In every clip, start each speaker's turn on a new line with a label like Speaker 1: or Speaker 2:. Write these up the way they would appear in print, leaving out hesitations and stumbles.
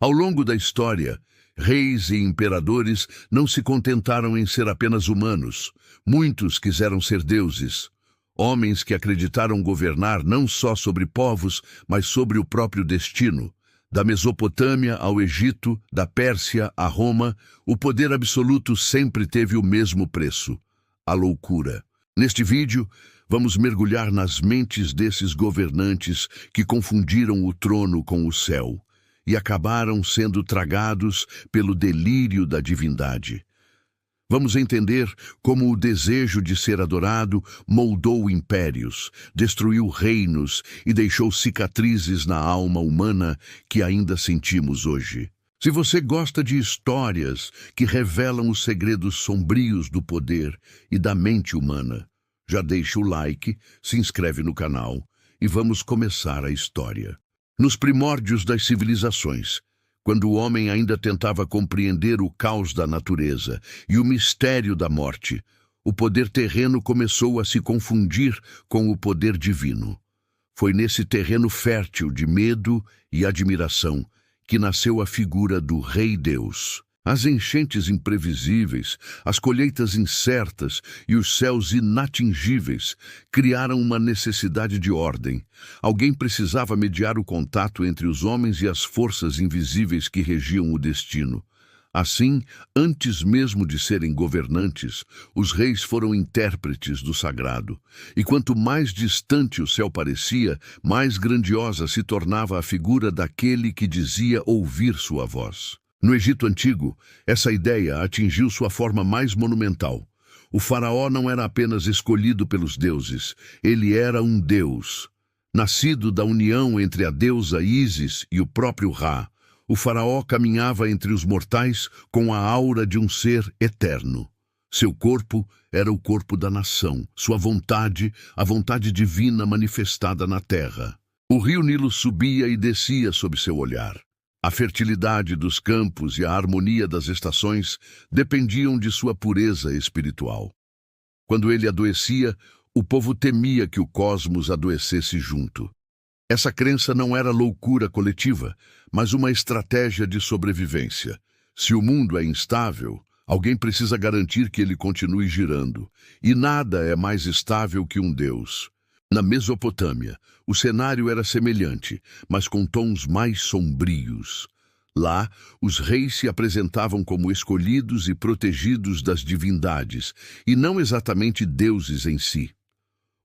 Speaker 1: Ao longo da história, reis e imperadores não se contentaram em ser apenas humanos. Muitos quiseram ser deuses. Homens que acreditaram governar não só sobre povos, mas sobre o próprio destino. Da Mesopotâmia ao Egito, da Pérsia a Roma, o poder absoluto sempre teve o mesmo preço: a loucura. Neste vídeo, vamos mergulhar nas mentes desses governantes que confundiram o trono com o céu e acabaram sendo tragados pelo delírio da divindade. Vamos entender como o desejo de ser adorado moldou impérios, destruiu reinos e deixou cicatrizes na alma humana que ainda sentimos hoje. Se você gosta de histórias que revelam os segredos sombrios do poder e da mente humana, já deixa o like, se inscreve no canal e vamos começar a história. Nos primórdios das civilizações, quando o homem ainda tentava compreender o caos da natureza e o mistério da morte, o poder terreno começou a se confundir com o poder divino. Foi nesse terreno fértil de medo e admiração que nasceu a figura do Rei Deus. As enchentes imprevisíveis, as colheitas incertas e os céus inatingíveis criaram uma necessidade de ordem. Alguém precisava mediar o contato entre os homens e as forças invisíveis que regiam o destino. Assim, antes mesmo de serem governantes, os reis foram intérpretes do sagrado. E quanto mais distante o céu parecia, mais grandiosa se tornava a figura daquele que dizia ouvir sua voz. No Egito Antigo, essa ideia atingiu sua forma mais monumental. O faraó não era apenas escolhido pelos deuses, ele era um deus. Nascido da união entre a deusa Ísis e o próprio Ra, o faraó caminhava entre os mortais com a aura de um ser eterno. Seu corpo era o corpo da nação, sua vontade, a vontade divina manifestada na terra. O rio Nilo subia e descia sob seu olhar. A fertilidade dos campos e a harmonia das estações dependiam de sua pureza espiritual. Quando ele adoecia, o povo temia que o cosmos adoecesse junto. Essa crença não era loucura coletiva, mas uma estratégia de sobrevivência. Se o mundo é instável, alguém precisa garantir que ele continue girando. E nada é mais estável que um deus. Na Mesopotâmia, o cenário era semelhante, mas com tons mais sombrios. Lá, os reis se apresentavam como escolhidos e protegidos das divindades, e não exatamente deuses em si.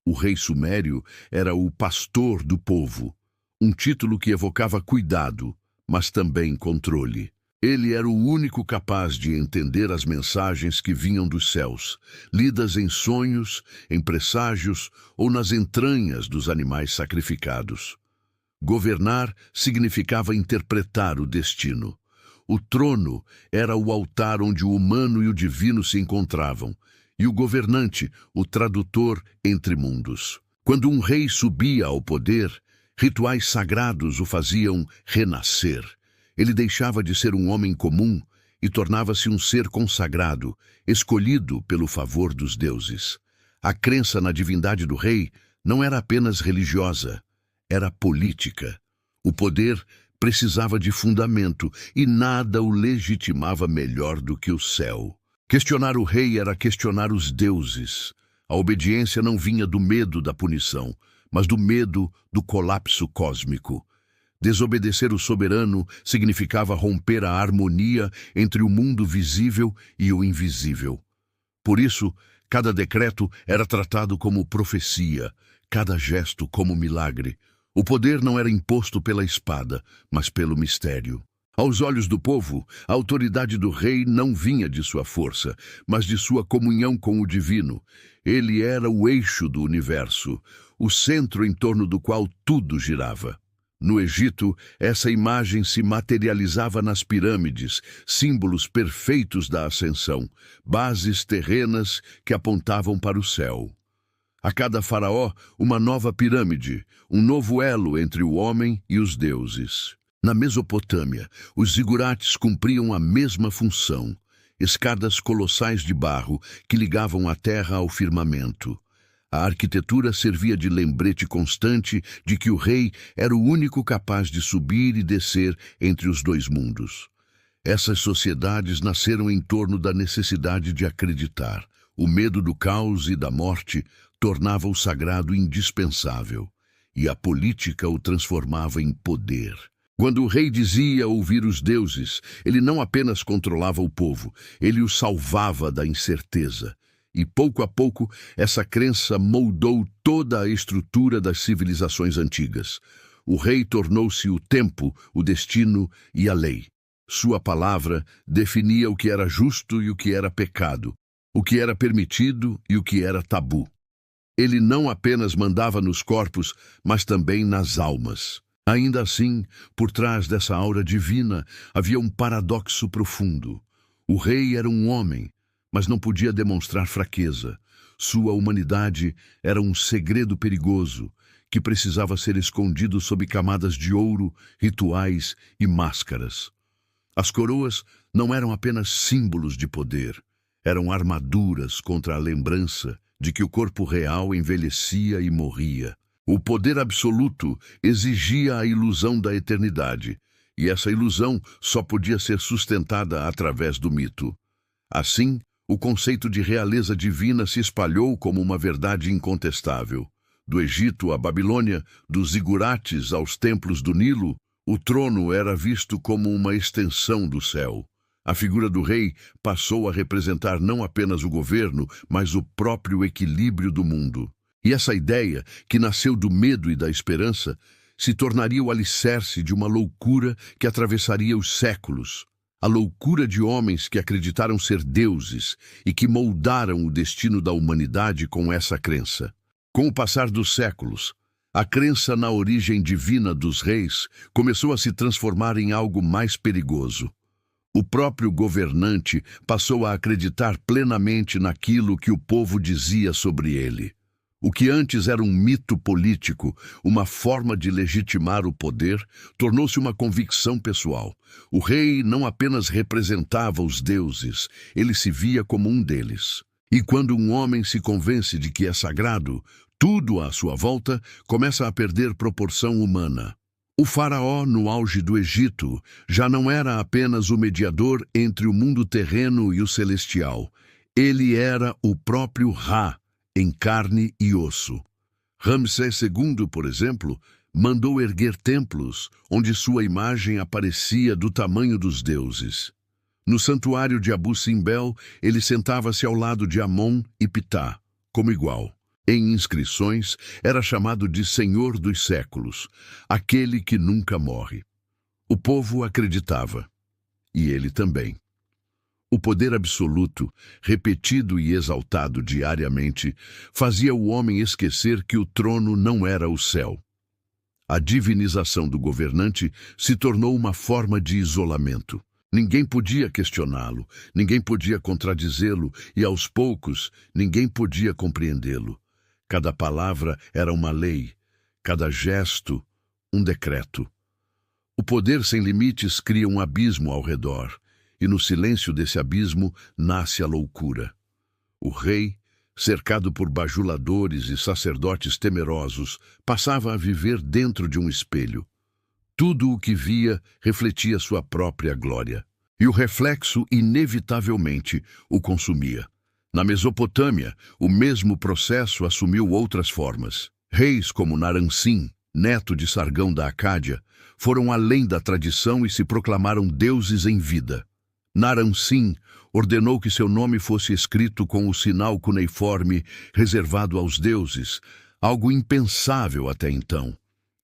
Speaker 1: O rei sumério era o pastor do povo, um título que evocava cuidado, mas também controle. Ele era o único capaz de entender as mensagens que vinham dos céus, lidas em sonhos, em presságios ou nas entranhas dos animais sacrificados. Governar significava interpretar o destino. O trono era o altar onde o humano e o divino se encontravam, e o governante, o tradutor entre mundos. Quando um rei subia ao poder, rituais sagrados o faziam renascer. Ele deixava de ser um homem comum e tornava-se um ser consagrado, escolhido pelo favor dos deuses. A crença na divindade do rei não era apenas religiosa, era política. O poder precisava de fundamento e nada o legitimava melhor do que o céu. Questionar o rei era questionar os deuses. A obediência não vinha do medo da punição, mas do medo do colapso cósmico. Desobedecer o soberano significava romper a harmonia entre o mundo visível e o invisível. Por isso, cada decreto era tratado como profecia, cada gesto como milagre. O poder não era imposto pela espada, mas pelo mistério. Aos olhos do povo, a autoridade do rei não vinha de sua força, mas de sua comunhão com o divino. Ele era o eixo do universo, o centro em torno do qual tudo girava. No Egito, essa imagem se materializava nas pirâmides, símbolos perfeitos da ascensão, bases terrenas que apontavam para o céu. A cada faraó, uma nova pirâmide, um novo elo entre o homem e os deuses. Na Mesopotâmia, os zigurates cumpriam a mesma função, escadas colossais de barro que ligavam a terra ao firmamento. A arquitetura servia de lembrete constante de que o rei era o único capaz de subir e descer entre os dois mundos. Essas sociedades nasceram em torno da necessidade de acreditar. O medo do caos e da morte tornava o sagrado indispensável, e a política o transformava em poder. Quando o rei dizia ouvir os deuses, ele não apenas controlava o povo, ele o salvava da incerteza. E pouco a pouco, essa crença moldou toda a estrutura das civilizações antigas. O rei tornou-se o tempo, o destino e a lei. Sua palavra definia o que era justo e o que era pecado, o que era permitido e o que era tabu. Ele não apenas mandava nos corpos, mas também nas almas. Ainda assim, por trás dessa aura divina, havia um paradoxo profundo. O rei era um homem, mas não podia demonstrar fraqueza. Sua humanidade era um segredo perigoso, que precisava ser escondido sob camadas de ouro, rituais e máscaras. As coroas não eram apenas símbolos de poder, eram armaduras contra a lembrança de que o corpo real envelhecia e morria. O poder absoluto exigia a ilusão da eternidade, e essa ilusão só podia ser sustentada através do mito. Assim, o conceito de realeza divina se espalhou como uma verdade incontestável. Do Egito à Babilônia, dos zigurates aos templos do Nilo, o trono era visto como uma extensão do céu. A figura do rei passou a representar não apenas o governo, mas o próprio equilíbrio do mundo. E essa ideia, que nasceu do medo e da esperança, se tornaria o alicerce de uma loucura que atravessaria os séculos. A loucura de homens que acreditaram ser deuses e que moldaram o destino da humanidade com essa crença. Com o passar dos séculos, a crença na origem divina dos reis começou a se transformar em algo mais perigoso. O próprio governante passou a acreditar plenamente naquilo que o povo dizia sobre ele. O que antes era um mito político, uma forma de legitimar o poder, tornou-se uma convicção pessoal. O rei não apenas representava os deuses, ele se via como um deles. E quando um homem se convence de que é sagrado, tudo à sua volta começa a perder proporção humana. O faraó, no auge do Egito, já não era apenas o mediador entre o mundo terreno e o celestial. Ele era o próprio Ra, em carne e osso. Ramsés II, por exemplo, mandou erguer templos onde sua imagem aparecia do tamanho dos deuses. No santuário de Abu Simbel, ele sentava-se ao lado de Amon e Ptah, como igual. Em inscrições, era chamado de Senhor dos Séculos, aquele que nunca morre. O povo acreditava, e ele também. O poder absoluto, repetido e exaltado diariamente, fazia o homem esquecer que o trono não era o céu. A divinização do governante se tornou uma forma de isolamento. Ninguém podia questioná-lo, ninguém podia contradizê-lo e, aos poucos, ninguém podia compreendê-lo. Cada palavra era uma lei, cada gesto, um decreto. O poder sem limites cria um abismo ao redor, e no silêncio desse abismo nasce a loucura. O rei, cercado por bajuladores e sacerdotes temerosos, passava a viver dentro de um espelho. Tudo o que via refletia sua própria glória, e o reflexo, inevitavelmente, o consumia. Na Mesopotâmia, o mesmo processo assumiu outras formas. Reis como Naram-Sin, neto de Sargão da Acádia, foram além da tradição e se proclamaram deuses em vida. Naram-Sin ordenou que seu nome fosse escrito com o sinal cuneiforme reservado aos deuses, algo impensável até então.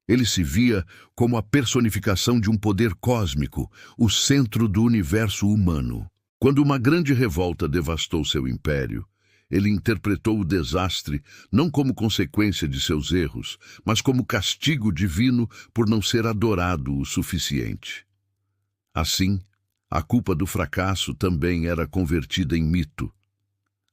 Speaker 1: Ele se via como a personificação de um poder cósmico, o centro do universo humano. Quando uma grande revolta devastou seu império, ele interpretou o desastre não como consequência de seus erros, mas como castigo divino por não ser adorado o suficiente. Assim, a culpa do fracasso também era convertida em mito.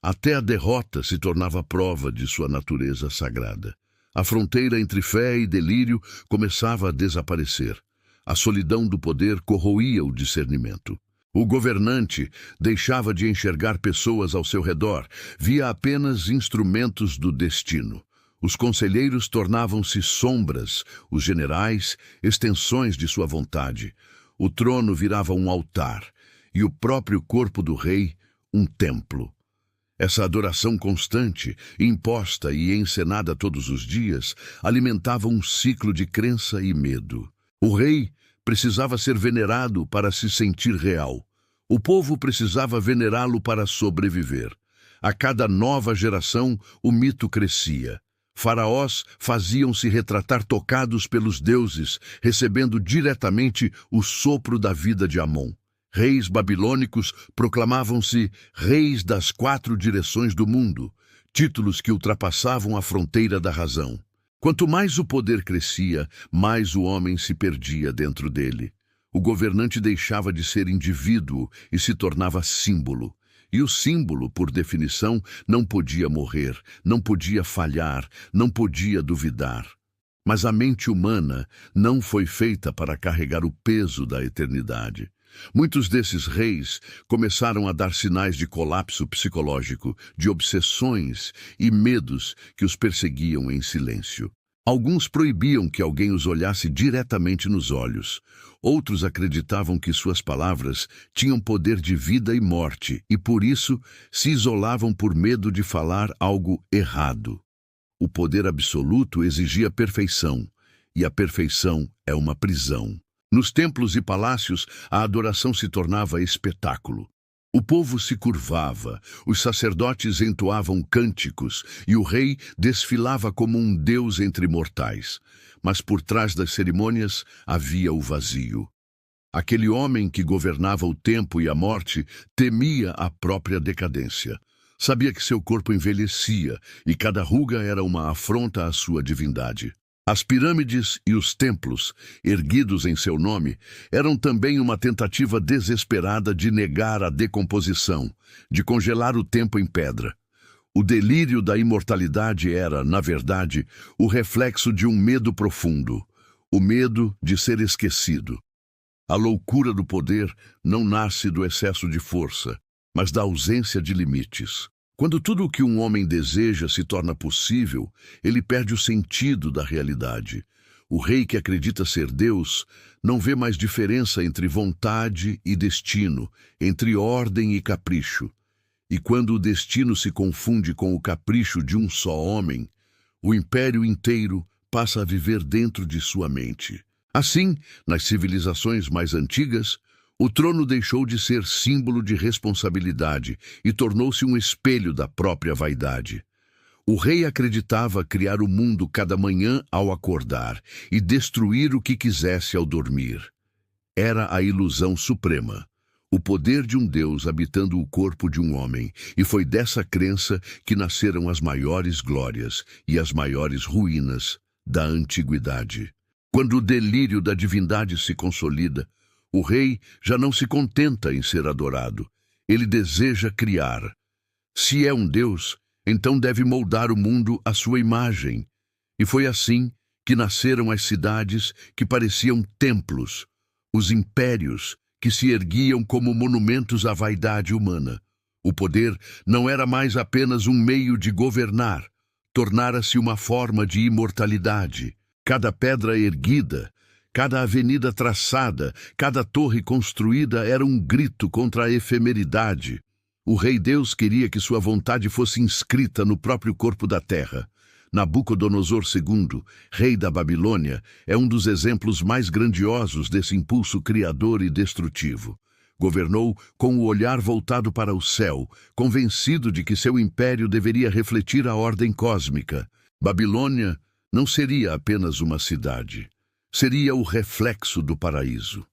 Speaker 1: Até a derrota se tornava prova de sua natureza sagrada. A fronteira entre fé e delírio começava a desaparecer. A solidão do poder corroía o discernimento. O governante deixava de enxergar pessoas ao seu redor, via apenas instrumentos do destino. Os conselheiros tornavam-se sombras, os generais, extensões de sua vontade. O trono virava um altar, e o próprio corpo do rei, um templo. Essa adoração constante, imposta e encenada todos os dias, alimentava um ciclo de crença e medo. O rei precisava ser venerado para se sentir real. O povo precisava venerá-lo para sobreviver. A cada nova geração, o mito crescia. Faraós faziam-se retratar tocados pelos deuses, recebendo diretamente o sopro da vida de Amon. Reis babilônicos proclamavam-se reis das 4 direções do mundo, títulos que ultrapassavam a fronteira da razão. Quanto mais o poder crescia, mais o homem se perdia dentro dele. O governante deixava de ser indivíduo e se tornava símbolo. E o símbolo, por definição, não podia morrer, não podia falhar, não podia duvidar. Mas a mente humana não foi feita para carregar o peso da eternidade. Muitos desses reis começaram a dar sinais de colapso psicológico, de obsessões e medos que os perseguiam em silêncio. Alguns proibiam que alguém os olhasse diretamente nos olhos. Outros acreditavam que suas palavras tinham poder de vida e morte e, por isso, se isolavam por medo de falar algo errado. O poder absoluto exigia perfeição, e a perfeição é uma prisão. Nos templos e palácios, a adoração se tornava espetáculo. O povo se curvava, os sacerdotes entoavam cânticos e o rei desfilava como um deus entre mortais. Mas por trás das cerimônias havia o vazio. Aquele homem que governava o tempo e a morte temia a própria decadência. Sabia que seu corpo envelhecia e cada ruga era uma afronta à sua divindade. As pirâmides e os templos, erguidos em seu nome, eram também uma tentativa desesperada de negar a decomposição, de congelar o tempo em pedra. O delírio da imortalidade era, na verdade, o reflexo de um medo profundo, o medo de ser esquecido. A loucura do poder não nasce do excesso de força, mas da ausência de limites. Quando tudo o que um homem deseja se torna possível, ele perde o sentido da realidade. O rei que acredita ser Deus não vê mais diferença entre vontade e destino, entre ordem e capricho. E quando o destino se confunde com o capricho de um só homem, o império inteiro passa a viver dentro de sua mente. Assim, nas civilizações mais antigas, o trono deixou de ser símbolo de responsabilidade e tornou-se um espelho da própria vaidade. O rei acreditava criar o mundo cada manhã ao acordar e destruir o que quisesse ao dormir. Era a ilusão suprema, o poder de um Deus habitando o corpo de um homem, e foi dessa crença que nasceram as maiores glórias e as maiores ruínas da antiguidade. Quando o delírio da divindade se consolida, o rei já não se contenta em ser adorado. Ele deseja criar. Se é um Deus, então deve moldar o mundo à sua imagem. E foi assim que nasceram as cidades que pareciam templos, os impérios que se erguiam como monumentos à vaidade humana. O poder não era mais apenas um meio de governar, tornara-se uma forma de imortalidade. Cada pedra erguida, cada avenida traçada, cada torre construída era um grito contra a efemeridade. O rei Deus queria que sua vontade fosse inscrita no próprio corpo da terra. Nabucodonosor II, rei da Babilônia, é um dos exemplos mais grandiosos desse impulso criador e destrutivo. Governou com o olhar voltado para o céu, convencido de que seu império deveria refletir a ordem cósmica. Babilônia não seria apenas uma cidade. Seria o reflexo do paraíso.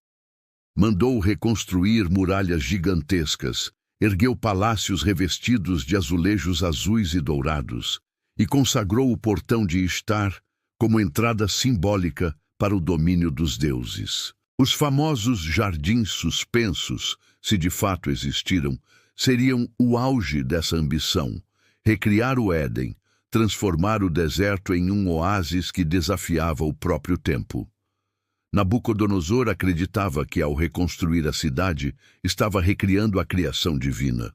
Speaker 1: Mandou reconstruir muralhas gigantescas, ergueu palácios revestidos de azulejos azuis e dourados, e consagrou o portão de Ishtar como entrada simbólica para o domínio dos deuses. Os famosos jardins suspensos, se de fato existiram, seriam o auge dessa ambição, recriar o Éden, transformar o deserto em um oásis que desafiava o próprio tempo. Nabucodonosor acreditava que, ao reconstruir a cidade, estava recriando a criação divina.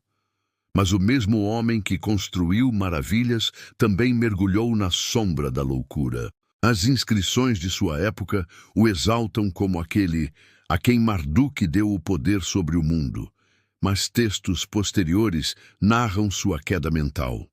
Speaker 1: Mas o mesmo homem que construiu maravilhas também mergulhou na sombra da loucura. As inscrições de sua época o exaltam como aquele a quem Marduk deu o poder sobre o mundo, mas textos posteriores narram sua queda mental.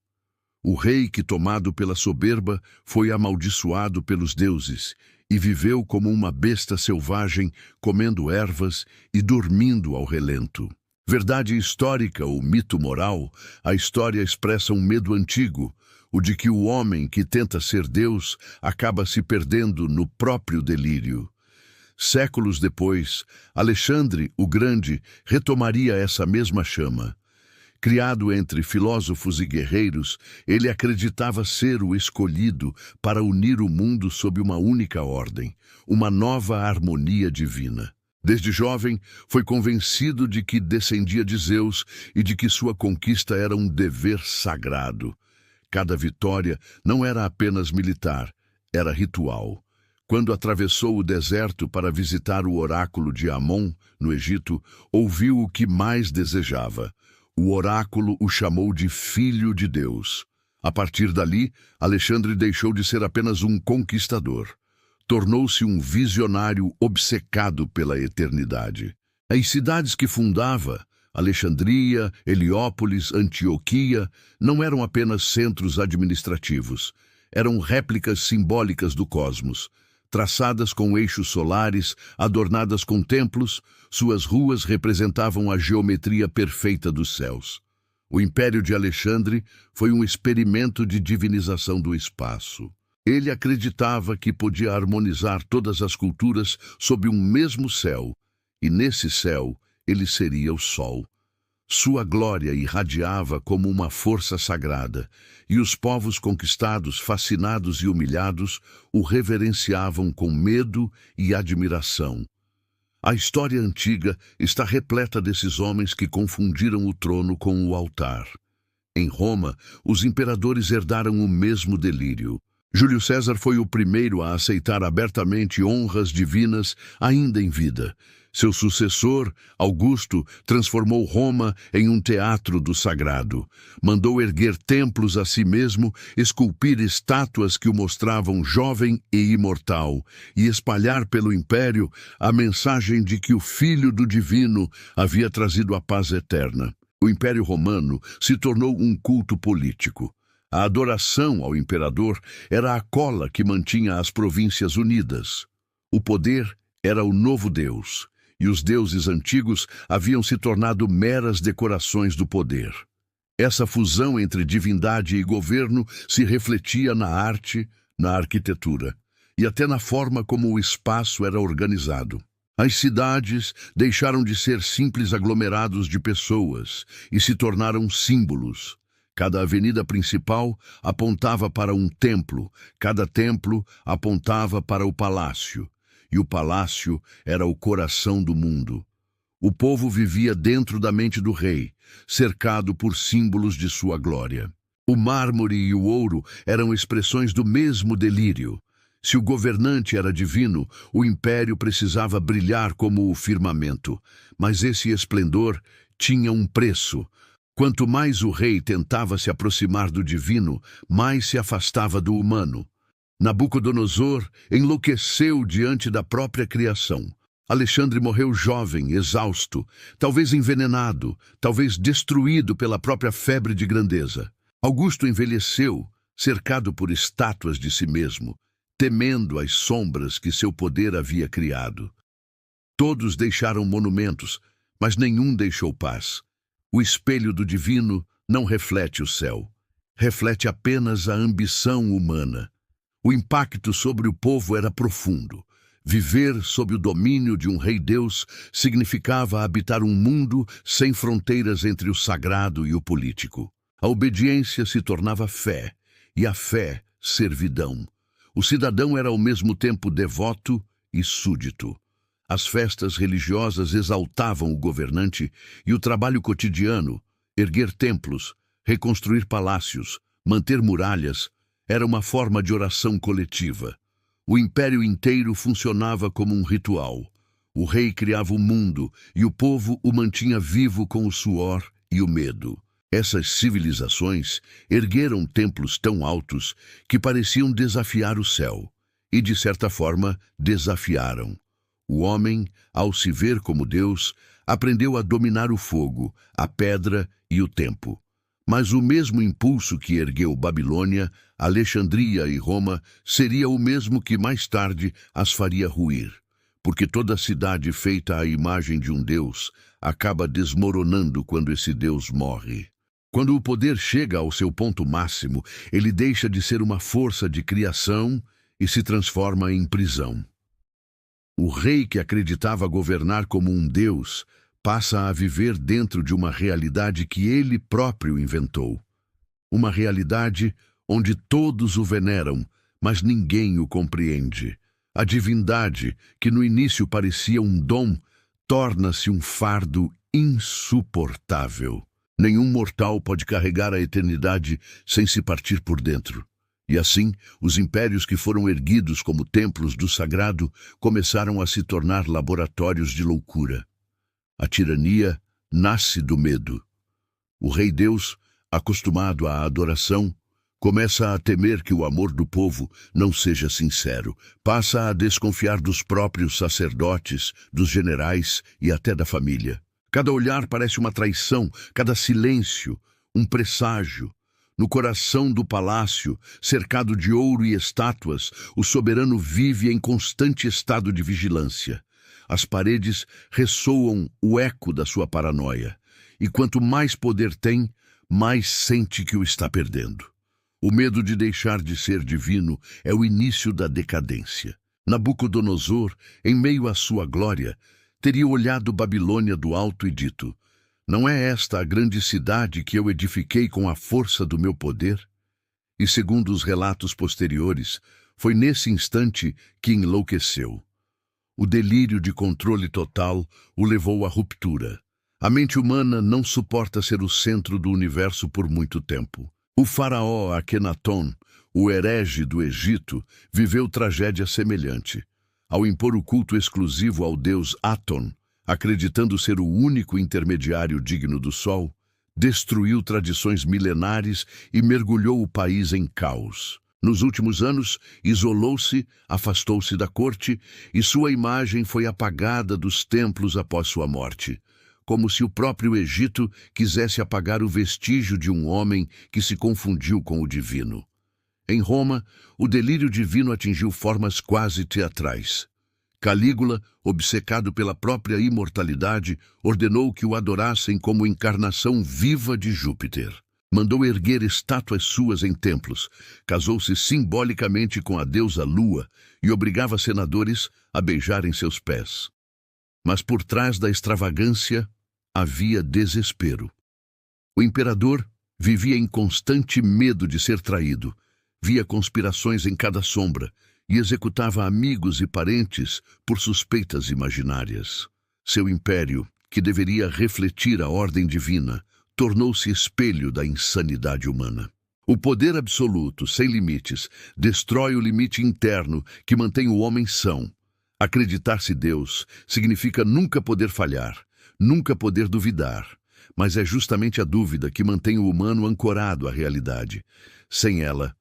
Speaker 1: O rei que, tomado pela soberba, foi amaldiçoado pelos deuses e viveu como uma besta selvagem, comendo ervas e dormindo ao relento. Verdade histórica ou mito moral, a história expressa um medo antigo, o de que o homem que tenta ser Deus acaba se perdendo no próprio delírio. Séculos depois, Alexandre o Grande retomaria essa mesma chama. Criado entre filósofos e guerreiros, ele acreditava ser o escolhido para unir o mundo sob uma única ordem, uma nova harmonia divina. Desde jovem, foi convencido de que descendia de Zeus e de que sua conquista era um dever sagrado. Cada vitória não era apenas militar, era ritual. Quando atravessou o deserto para visitar o oráculo de Amon, no Egito, ouviu o que mais desejava. O oráculo o chamou de Filho de Deus. A partir dali, Alexandre deixou de ser apenas um conquistador. Tornou-se um visionário obcecado pela eternidade. As cidades que fundava, Alexandria, Heliópolis, Antioquia, não eram apenas centros administrativos. Eram réplicas simbólicas do cosmos. Traçadas com eixos solares, adornadas com templos, suas ruas representavam a geometria perfeita dos céus. O Império de Alexandre foi um experimento de divinização do espaço. Ele acreditava que podia harmonizar todas as culturas sob um mesmo céu, e nesse céu ele seria o Sol. Sua glória irradiava como uma força sagrada, e os povos conquistados, fascinados e humilhados, o reverenciavam com medo e admiração. A história antiga está repleta desses homens que confundiram o trono com o altar. Em Roma, os imperadores herdaram o mesmo delírio. Júlio César foi o primeiro a aceitar abertamente honras divinas ainda em vida. Seu sucessor, Augusto, transformou Roma em um teatro do sagrado. Mandou erguer templos a si mesmo, esculpir estátuas que o mostravam jovem e imortal, e espalhar pelo império a mensagem de que o Filho do Divino havia trazido a paz eterna. O Império Romano se tornou um culto político. A adoração ao imperador era a cola que mantinha as províncias unidas. O poder era o novo Deus, e os deuses antigos haviam se tornado meras decorações do poder. Essa fusão entre divindade e governo se refletia na arte, na arquitetura, e até na forma como o espaço era organizado. As cidades deixaram de ser simples aglomerados de pessoas e se tornaram símbolos. Cada avenida principal apontava para um templo, cada templo apontava para o palácio, e o palácio era o coração do mundo. O povo vivia dentro da mente do rei, cercado por símbolos de sua glória. O mármore e o ouro eram expressões do mesmo delírio. Se o governante era divino, o império precisava brilhar como o firmamento, mas esse esplendor tinha um preço. Quanto mais o rei tentava se aproximar do divino, mais se afastava do humano. Nabucodonosor enlouqueceu diante da própria criação. Alexandre morreu jovem, exausto, talvez envenenado, talvez destruído pela própria febre de grandeza. Augusto envelheceu, cercado por estátuas de si mesmo, temendo as sombras que seu poder havia criado. Todos deixaram monumentos, mas nenhum deixou paz. O espelho do divino não reflete o céu, reflete apenas a ambição humana. O impacto sobre o povo era profundo. Viver sob o domínio de um rei-deus significava habitar um mundo sem fronteiras entre o sagrado e o político. A obediência se tornava fé, e a fé, servidão. O cidadão era ao mesmo tempo devoto e súdito. As festas religiosas exaltavam o governante e o trabalho cotidiano, erguer templos, reconstruir palácios, manter muralhas, era uma forma de oração coletiva. O império inteiro funcionava como um ritual. O rei criava o mundo e o povo o mantinha vivo com o suor e o medo. Essas civilizações ergueram templos tão altos que pareciam desafiar o céu. E, de certa forma, desafiaram. O homem, ao se ver como Deus, aprendeu a dominar o fogo, a pedra e o tempo. Mas o mesmo impulso que ergueu Babilônia, Alexandria e Roma seria o mesmo que mais tarde as faria ruir. Porque toda cidade feita à imagem de um Deus acaba desmoronando quando esse Deus morre. Quando o poder chega ao seu ponto máximo, ele deixa de ser uma força de criação e se transforma em prisão. O rei que acreditava governar como um Deus passa a viver dentro de uma realidade que ele próprio inventou. Uma realidade onde todos o veneram, mas ninguém o compreende. A divindade, que no início parecia um dom, torna-se um fardo insuportável. Nenhum mortal pode carregar a eternidade sem se partir por dentro. E assim, os impérios que foram erguidos como templos do sagrado começaram a se tornar laboratórios de loucura. A tirania nasce do medo. O rei Deus, acostumado à adoração, começa a temer que o amor do povo não seja sincero. Passa a desconfiar dos próprios sacerdotes, dos generais e até da família. Cada olhar parece uma traição, cada silêncio, um presságio. No coração do palácio, cercado de ouro e estátuas, o soberano vive em constante estado de vigilância. As paredes ressoam o eco da sua paranoia. E quanto mais poder tem, mais sente que o está perdendo. O medo de deixar de ser divino é o início da decadência. Nabucodonosor, em meio à sua glória, teria olhado Babilônia do alto e dito: "Não é esta a grande cidade que eu edifiquei com a força do meu poder?" E segundo os relatos posteriores, foi nesse instante que enlouqueceu. O delírio de controle total o levou à ruptura. A mente humana não suporta ser o centro do universo por muito tempo. O faraó Akenaton, o herege do Egito, viveu tragédia semelhante. Ao impor o culto exclusivo ao deus Aton, acreditando ser o único intermediário digno do sol, destruiu tradições milenares e mergulhou o país em caos. Nos últimos anos, isolou-se, afastou-se da corte e sua imagem foi apagada dos templos após sua morte, como se o próprio Egito quisesse apagar o vestígio de um homem que se confundiu com o divino. Em Roma, o delírio divino atingiu formas quase teatrais. Calígula, obcecado pela própria imortalidade, ordenou que o adorassem como encarnação viva de Júpiter. Mandou erguer estátuas suas em templos, casou-se simbolicamente com a deusa Lua e obrigava senadores a beijarem seus pés. Mas por trás da extravagância havia desespero. O imperador vivia em constante medo de ser traído, via conspirações em cada sombra e executava amigos e parentes por suspeitas imaginárias. Seu império, que deveria refletir a ordem divina, tornou-se espelho da insanidade humana. O poder absoluto, sem limites, destrói o limite interno que mantém o homem são. Acreditar-se Deus significa nunca poder falhar, nunca poder duvidar, mas é justamente a dúvida que mantém o humano ancorado à realidade. Sem ela,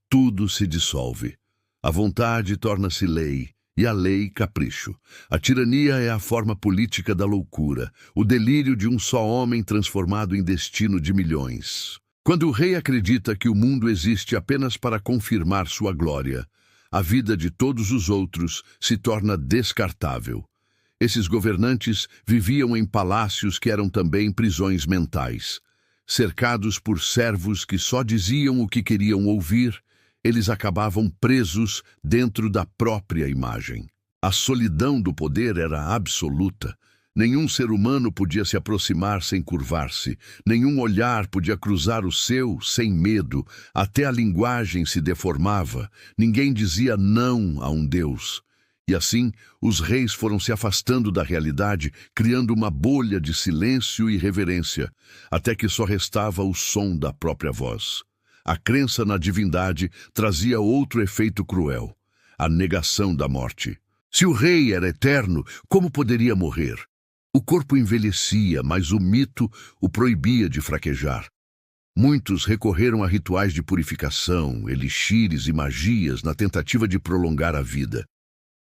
Speaker 1: tudo se dissolve. A vontade torna-se lei, e a lei capricho. A tirania é a forma política da loucura, o delírio de um só homem transformado em destino de milhões. Quando o rei acredita que o mundo existe apenas para confirmar sua glória, a vida de todos os outros se torna descartável. Esses governantes viviam em palácios que eram também prisões mentais. Cercados por servos que só diziam o que queriam ouvir, eles acabavam presos dentro da própria imagem. A solidão do poder era absoluta. Nenhum ser humano podia se aproximar sem curvar-se. Nenhum olhar podia cruzar o seu sem medo. Até a linguagem se deformava. Ninguém dizia não a um Deus. E assim, os reis foram se afastando da realidade, criando uma bolha de silêncio e reverência, até que só restava o som da própria voz. A crença na divindade trazia outro efeito cruel. a negação da morte. Se o rei era eterno, como poderia morrer? O corpo envelhecia, mas o mito o proibia de fraquejar. Muitos recorreram a rituais de purificação, elixires e magias na tentativa de prolongar a vida.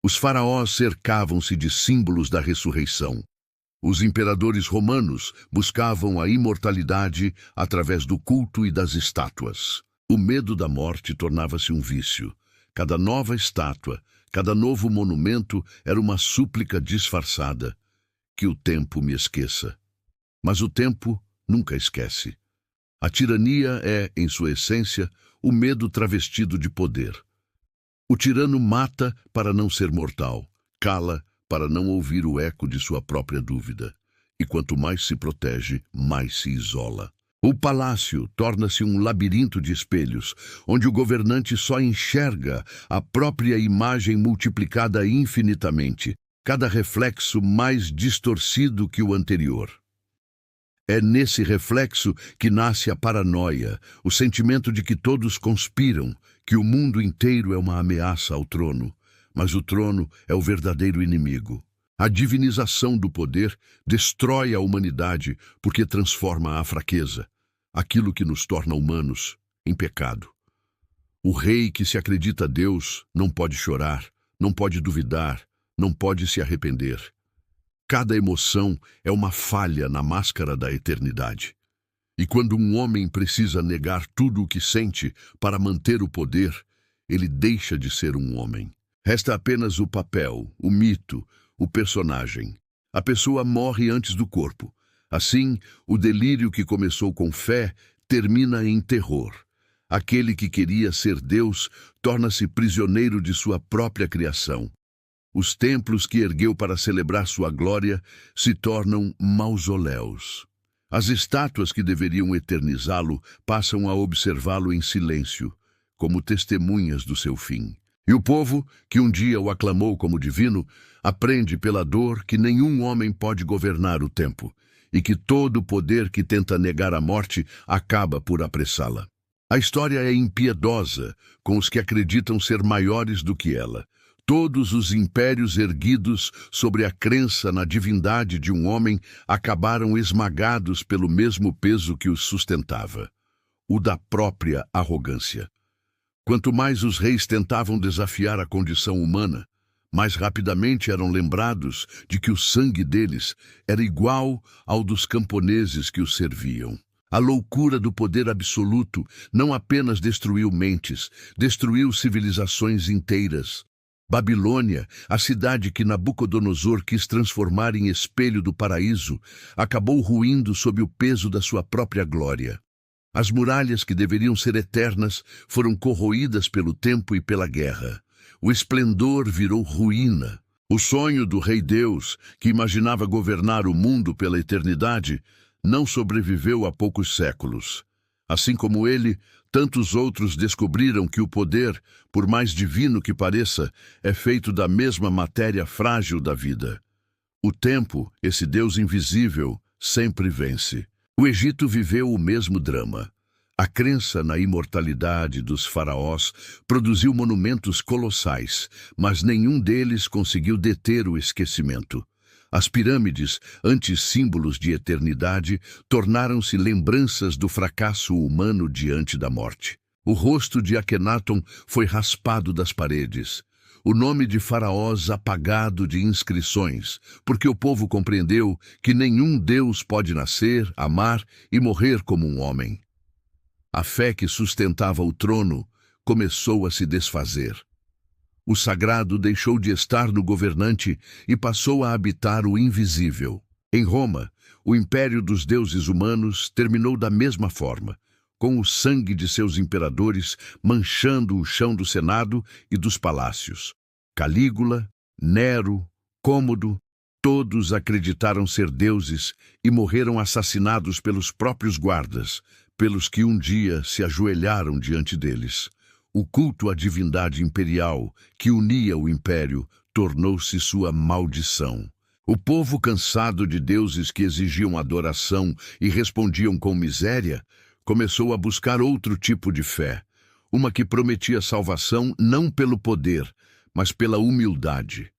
Speaker 1: Os faraós cercavam-se de símbolos da ressurreição. Os imperadores romanos buscavam a imortalidade através do culto e das estátuas. O medo da morte tornava-se um vício. Cada nova estátua, cada novo monumento era uma súplica disfarçada. Que o tempo me esqueça. Mas o tempo nunca esquece. A tirania é, em sua essência, o medo travestido de poder. O tirano mata para não ser mortal, cala para não ouvir o eco de sua própria dúvida. E quanto mais se protege, mais se isola. O palácio torna-se um labirinto de espelhos, onde o governante só enxerga a própria imagem multiplicada infinitamente, cada reflexo mais distorcido que o anterior. É nesse reflexo que nasce a paranoia, o sentimento de que todos conspiram, que o mundo inteiro é uma ameaça ao trono, mas o trono é o verdadeiro inimigo. A divinização do poder destrói a humanidade porque transforma a fraqueza, aquilo que nos torna humanos, em pecado. O rei que se acredita Deus não pode chorar, não pode duvidar, não pode se arrepender. Cada emoção é uma falha na máscara da eternidade. E quando um homem precisa negar tudo o que sente para manter o poder, ele deixa de ser um homem. Resta apenas o papel, o mito, o personagem. A pessoa morre antes do corpo. Assim, o delírio que começou com fé termina em terror. Aquele que queria ser Deus torna-se prisioneiro de sua própria criação. Os templos que ergueu para celebrar sua glória se tornam mausoléus. As estátuas que deveriam eternizá-lo passam a observá-lo em silêncio, como testemunhas do seu fim. E o povo, que um dia o aclamou como divino, aprende pela dor que nenhum homem pode governar o tempo, e que todo poder que tenta negar a morte acaba por apressá-la. A história é impiedosa com os que acreditam ser maiores do que ela. Todos os impérios erguidos sobre a crença na divindade de um homem acabaram esmagados pelo mesmo peso que os sustentava, o da própria arrogância. Quanto mais os reis tentavam desafiar a condição humana, mais rapidamente eram lembrados de que o sangue deles era igual ao dos camponeses que os serviam. A loucura do poder absoluto não apenas destruiu mentes, destruiu civilizações inteiras. Babilônia, a cidade que Nabucodonosor quis transformar em espelho do paraíso, acabou ruindo sob o peso da sua própria glória. As muralhas que deveriam ser eternas foram corroídas pelo tempo e pela guerra. O esplendor virou ruína. O sonho do Rei Deus, que imaginava governar o mundo pela eternidade, não sobreviveu a poucos séculos. Assim como ele, tantos outros descobriram que o poder, por mais divino que pareça, é feito da mesma matéria frágil da vida. O tempo, esse Deus invisível, sempre vence. O Egito viveu o mesmo drama. A crença na imortalidade dos faraós produziu monumentos colossais, mas nenhum deles conseguiu deter o esquecimento. As pirâmides, antes símbolos de eternidade, tornaram-se lembranças do fracasso humano diante da morte. O rosto de Akenaton foi raspado das paredes. O nome de faraós apagado de inscrições, porque o povo compreendeu que nenhum Deus pode nascer, amar e morrer como um homem. A fé que sustentava o trono começou a se desfazer. O sagrado deixou de estar no governante e passou a habitar o invisível. Em Roma, o império dos deuses humanos terminou da mesma forma, com o sangue de seus imperadores manchando o chão do Senado e dos palácios. Calígula, Nero, Cômodo, todos acreditaram ser deuses e morreram assassinados pelos próprios guardas, pelos que um dia se ajoelharam diante deles. O culto à divindade imperial, que unia o império, tornou-se sua maldição. O povo, cansado de deuses que exigiam adoração e respondiam com miséria, começou a buscar outro tipo de fé, uma que prometia salvação não pelo poder, mas pela humildade.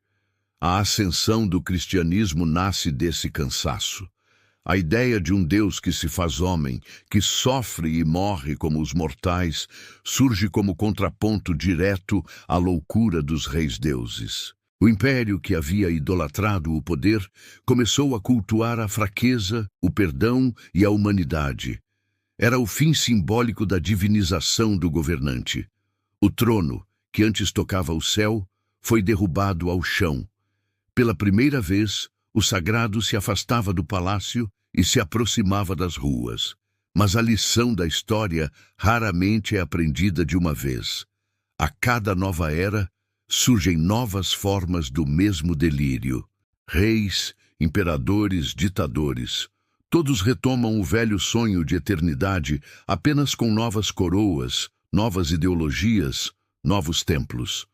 Speaker 1: A ascensão do cristianismo nasce desse cansaço. A ideia de um Deus que se faz homem, que sofre e morre como os mortais, surge como contraponto direto à loucura dos reis-deuses. O império que havia idolatrado o poder começou a cultuar a fraqueza, o perdão e a humanidade. Era o fim simbólico da divinização do governante. O trono, que antes tocava o céu, foi derrubado ao chão. Pela primeira vez, o sagrado se afastava do palácio e se aproximava das ruas. Mas a lição da história raramente é aprendida de uma vez. A cada nova era, surgem novas formas do mesmo delírio. Reis, imperadores, ditadores, todos retomam o velho sonho de eternidade apenas com novas coroas, novas ideologias, novos templos.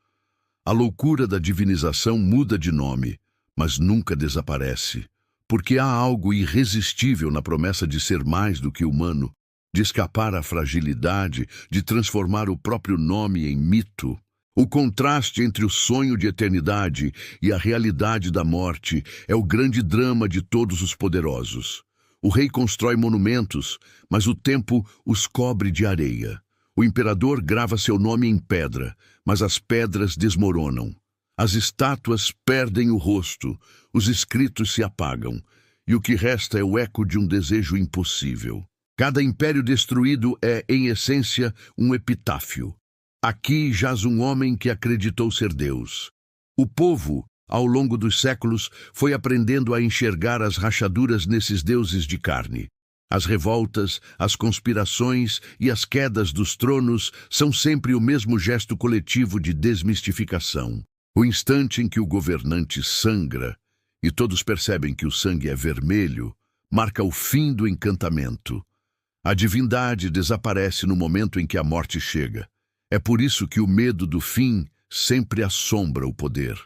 Speaker 1: A loucura da divinização muda de nome, mas nunca desaparece, porque há algo irresistível na promessa de ser mais do que humano, de escapar à fragilidade, de transformar o próprio nome em mito. O contraste entre o sonho de eternidade e a realidade da morte é o grande drama de todos os poderosos. O rei constrói monumentos, mas o tempo os cobre de areia. O imperador grava seu nome em pedra, mas as pedras desmoronam. As estátuas perdem o rosto, os escritos se apagam, e o que resta é o eco de um desejo impossível. Cada império destruído é, em essência, um epitáfio. Aqui jaz um homem que acreditou ser Deus. O povo, ao longo dos séculos, foi aprendendo a enxergar as rachaduras nesses deuses de carne. As revoltas, as conspirações e as quedas dos tronos são sempre o mesmo gesto coletivo de desmistificação. O instante em que o governante sangra, e todos percebem que o sangue é vermelho, marca o fim do encantamento. A divindade desaparece no momento em que a morte chega. É por isso que o medo do fim sempre assombra o poder.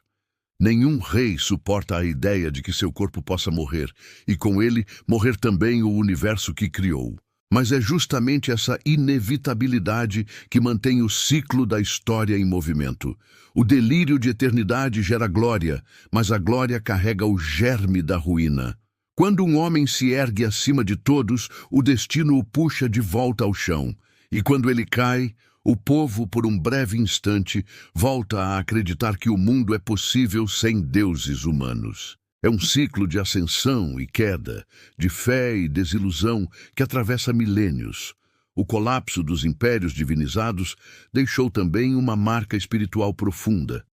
Speaker 1: Nenhum rei suporta a ideia de que seu corpo possa morrer, e com ele morrer também o universo que criou. Mas é justamente essa inevitabilidade que mantém o ciclo da história em movimento. O delírio de eternidade gera glória, mas a glória carrega o germe da ruína. Quando um homem se ergue acima de todos, o destino o puxa de volta ao chão. E quando ele cai, o povo, por um breve instante, volta a acreditar que o mundo é possível sem deuses humanos. É um ciclo de ascensão e queda, de fé e desilusão que atravessa milênios. O colapso dos impérios divinizados deixou também uma marca espiritual profunda.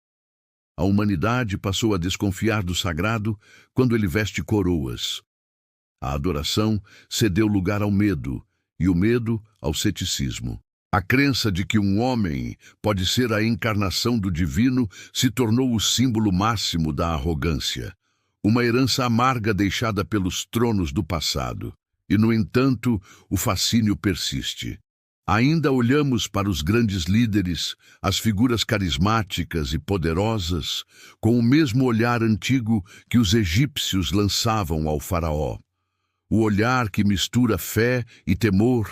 Speaker 1: A humanidade passou a desconfiar do sagrado quando ele veste coroas. A adoração cedeu lugar ao medo, e o medo ao ceticismo. A crença de que um homem pode ser a encarnação do divino se tornou o símbolo máximo da arrogância. Uma herança amarga deixada pelos tronos do passado. E, no entanto, o fascínio persiste. Ainda olhamos para os grandes líderes, as figuras carismáticas e poderosas, com o mesmo olhar antigo que os egípcios lançavam ao faraó. O olhar que mistura fé e temor,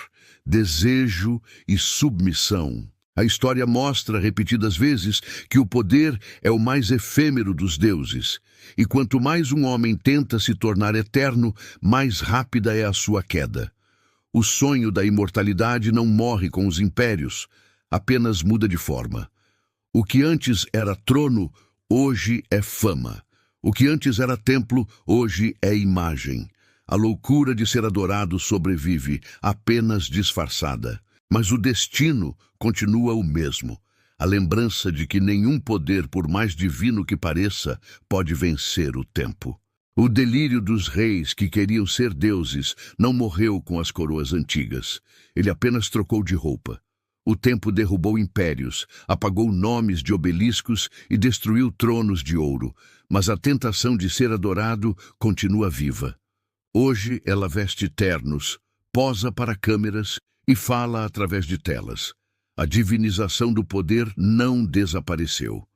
Speaker 1: desejo e submissão. A história mostra repetidas vezes que o poder é o mais efêmero dos deuses, e quanto mais um homem tenta se tornar eterno, mais rápida é a sua queda. O sonho da imortalidade não morre com os impérios, apenas muda de forma. O que antes era trono, hoje é fama. O que antes era templo, hoje é imagem. A loucura de ser adorado sobrevive, apenas disfarçada. Mas o destino continua o mesmo. A lembrança de que nenhum poder, por mais divino que pareça, pode vencer o tempo. O delírio dos reis que queriam ser deuses não morreu com as coroas antigas. Ele apenas trocou de roupa. O tempo derrubou impérios, apagou nomes de obeliscos e destruiu tronos de ouro. Mas a tentação de ser adorado continua viva. Hoje ela veste ternos, posa para câmeras e fala através de telas. A divinização do poder não desapareceu.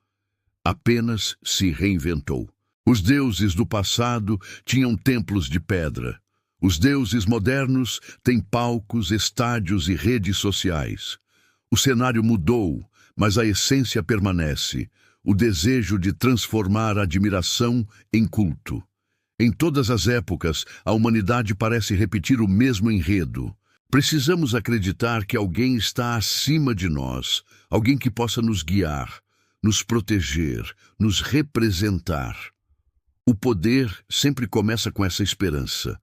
Speaker 1: Apenas se reinventou. Os deuses do passado tinham templos de pedra. Os deuses modernos têm palcos, estádios e redes sociais. O cenário mudou, mas a essência permanece. o desejo de transformar a admiração em culto. Em todas as épocas, a humanidade parece repetir o mesmo enredo. Precisamos acreditar que alguém está acima de nós, alguém que possa nos guiar, nos proteger, nos representar. O poder sempre começa com essa esperança,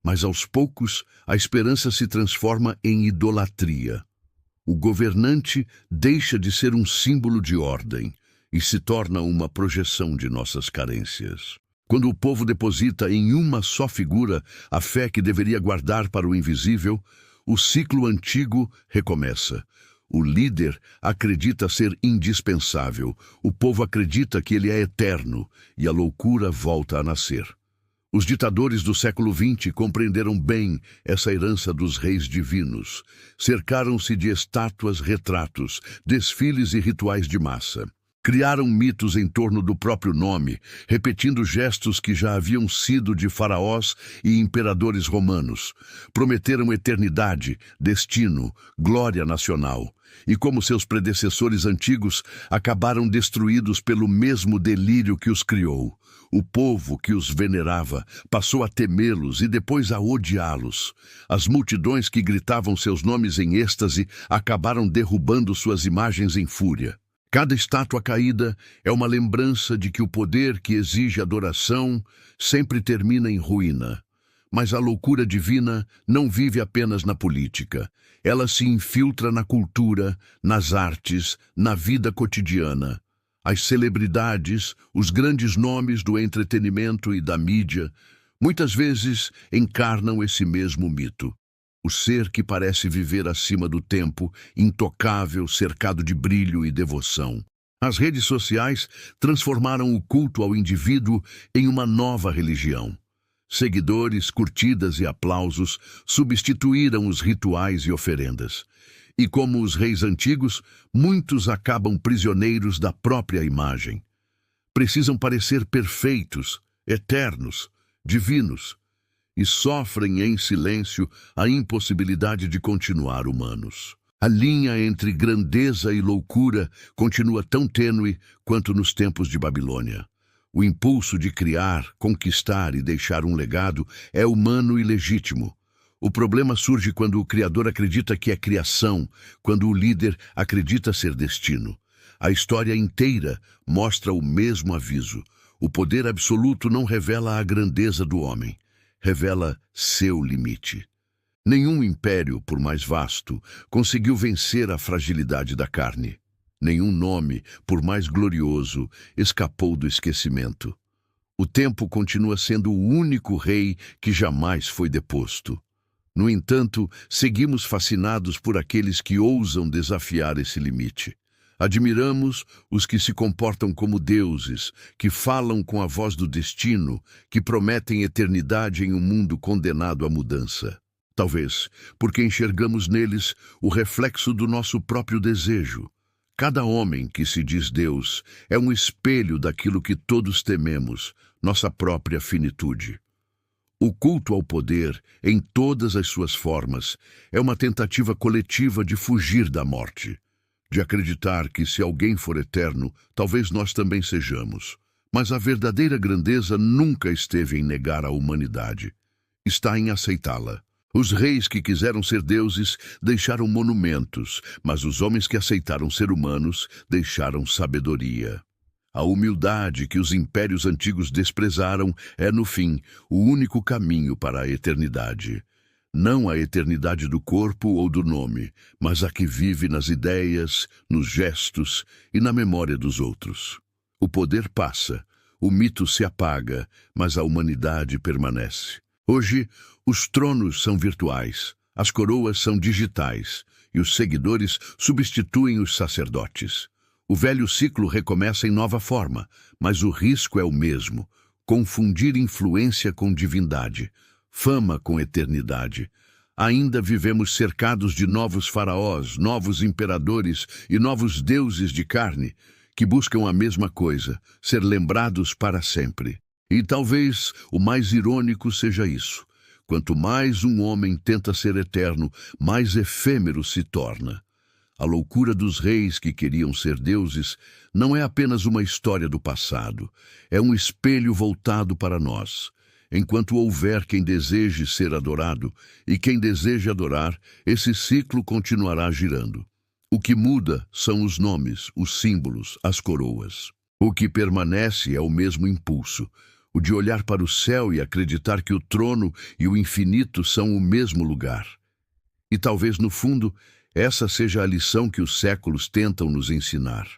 Speaker 1: mas aos poucos a esperança se transforma em idolatria. O governante deixa de ser um símbolo de ordem e se torna uma projeção de nossas carências. Quando o povo deposita em uma só figura a fé que deveria guardar para o invisível, o ciclo antigo recomeça. O líder acredita ser indispensável, o povo acredita que ele é eterno e a loucura volta a nascer. Os ditadores do século XX compreenderam bem essa herança dos reis divinos. Cercaram-se de estátuas, retratos, desfiles e rituais de massa. Criaram mitos em torno do próprio nome, repetindo gestos que já haviam sido de faraós e imperadores romanos. Prometeram eternidade, destino, glória nacional. E como seus predecessores antigos, acabaram destruídos pelo mesmo delírio que os criou. O povo que os venerava passou a temê-los e depois a odiá-los. As multidões que gritavam seus nomes em êxtase acabaram derrubando suas imagens em fúria. Cada estátua caída é uma lembrança de que o poder que exige adoração sempre termina em ruína. Mas a loucura divina não vive apenas na política. Ela se infiltra na cultura, nas artes, na vida cotidiana. As celebridades, os grandes nomes do entretenimento e da mídia, muitas vezes encarnam esse mesmo mito. O ser que parece viver acima do tempo, intocável, cercado de brilho e devoção. As redes sociais transformaram o culto ao indivíduo em uma nova religião. Seguidores, curtidas e aplausos substituíram os rituais e oferendas. E como os reis antigos, muitos acabam prisioneiros da própria imagem. Precisam parecer perfeitos, eternos, divinos, e sofrem em silêncio a impossibilidade de continuar humanos. A linha entre grandeza e loucura continua tão tênue quanto nos tempos de Babilônia. O impulso de criar, conquistar e deixar um legado é humano e legítimo. O problema surge quando o Criador acredita que é criação, quando o líder acredita ser destino. A história inteira mostra o mesmo aviso. O poder absoluto não revela a grandeza do homem, revela seu limite. Nenhum império, por mais vasto, conseguiu vencer a fragilidade da carne. Nenhum nome, por mais glorioso, escapou do esquecimento. O tempo continua sendo o único rei que jamais foi deposto. No entanto, seguimos fascinados por aqueles que ousam desafiar esse limite. Admiramos os que se comportam como deuses, que falam com a voz do destino, que prometem eternidade em um mundo condenado à mudança. Talvez porque enxergamos neles o reflexo do nosso próprio desejo. Cada homem que se diz Deus é um espelho daquilo que todos tememos, nossa própria finitude. O culto ao poder, em todas as suas formas, é uma tentativa coletiva de fugir da morte, de acreditar que se alguém for eterno, talvez nós também sejamos. Mas a verdadeira grandeza nunca esteve em negar a humanidade, está em aceitá-la. Os reis que quiseram ser deuses deixaram monumentos, mas os homens que aceitaram ser humanos deixaram sabedoria. A humildade que os impérios antigos desprezaram é, no fim, o único caminho para a eternidade. Não a eternidade do corpo ou do nome, mas a que vive nas ideias, nos gestos e na memória dos outros. O poder passa, o mito se apaga, mas a humanidade permanece. Hoje, os tronos são virtuais, as coroas são digitais e os seguidores substituem os sacerdotes. O velho ciclo recomeça em nova forma, mas o risco é o mesmo: confundir influência com divindade, fama com eternidade. Ainda vivemos cercados de novos faraós, novos imperadores e novos deuses de carne que buscam a mesma coisa, ser lembrados para sempre. E talvez o mais irônico seja isso. Quanto mais um homem tenta ser eterno, mais efêmero se torna. A loucura dos reis que queriam ser deuses não é apenas uma história do passado, é um espelho voltado para nós. Enquanto houver quem deseje ser adorado e quem deseje adorar, esse ciclo continuará girando. O que muda são os nomes, os símbolos, as coroas. O que permanece é o mesmo impulso, o de olhar para o céu e acreditar que o trono e o infinito são o mesmo lugar. E talvez, no fundo, essa seja a lição que os séculos tentam nos ensinar.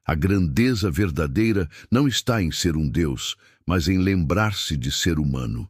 Speaker 1: A grandeza verdadeira não está em ser um Deus, mas em lembrar-se de ser humano.